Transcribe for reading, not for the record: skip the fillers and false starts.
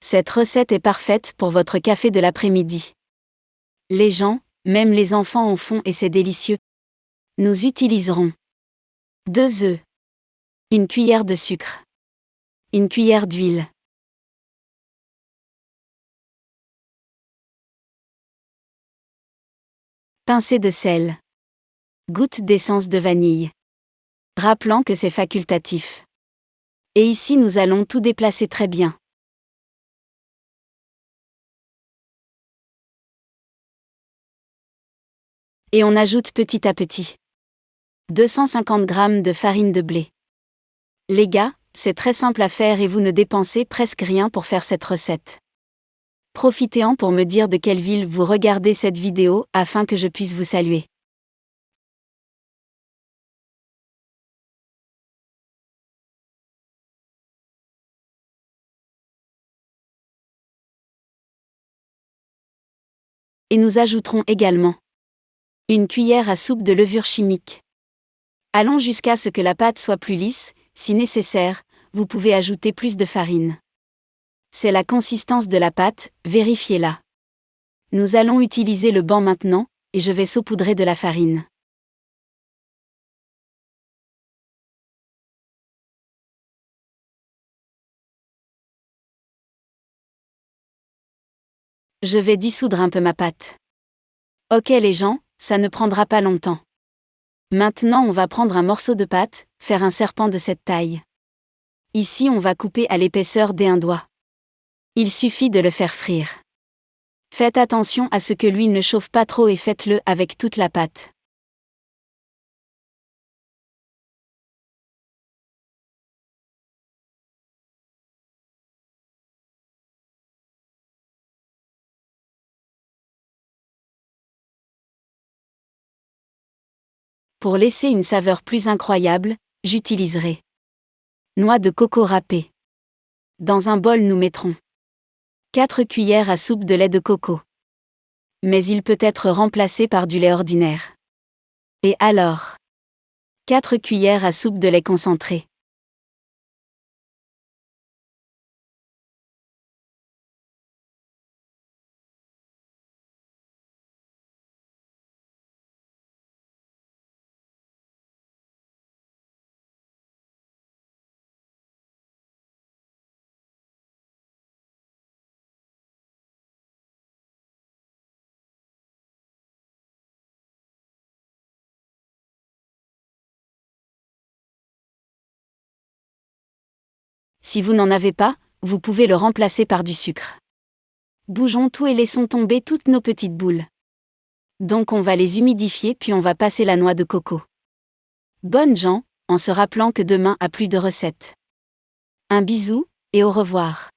Cette recette est parfaite pour votre café de l'après-midi. Les gens, même les enfants en font et c'est délicieux. Nous utiliserons 2 œufs, 1 cuillère de sucre, 1 cuillère d'huile, pincée de sel, goutte d'essence de vanille. Rappelant que c'est facultatif. Et ici nous allons tout déplacer très bien. Et on ajoute petit à petit 250 g de farine de blé. Les gars, c'est très simple à faire et vous ne dépensez presque rien pour faire cette recette. Profitez-en pour me dire de quelle ville vous regardez cette vidéo afin que je puisse vous saluer. Et nous ajouterons également 1 cuillère à soupe de levure chimique. Allons jusqu'à ce que la pâte soit plus lisse, si nécessaire, vous pouvez ajouter plus de farine. C'est la consistance de la pâte, vérifiez-la. Nous allons utiliser le banc maintenant, et je vais saupoudrer de la farine. Je vais dissoudre un peu ma pâte. Ok les gens, ça ne prendra pas longtemps. Maintenant on va prendre un morceau de pâte, faire un serpent de cette taille. Ici on va couper à l'épaisseur d'1 doigt. Il suffit de le faire frire. Faites attention à ce que l'huile ne chauffe pas trop et faites-le avec toute la pâte. Pour laisser une saveur plus incroyable, j'utiliserai noix de coco râpée. Dans un bol nous mettrons 4 cuillères à soupe de lait de coco. Mais il peut être remplacé par du lait ordinaire. Et alors 4 cuillères à soupe de lait concentré. Si vous n'en avez pas, vous pouvez le remplacer par du sucre. Bougeons tout et laissons tomber toutes nos petites boules. Donc on va les humidifier puis on va passer la noix de coco. Bonnes gens, en se rappelant que demain a plus de recettes. Un bisou, et au revoir.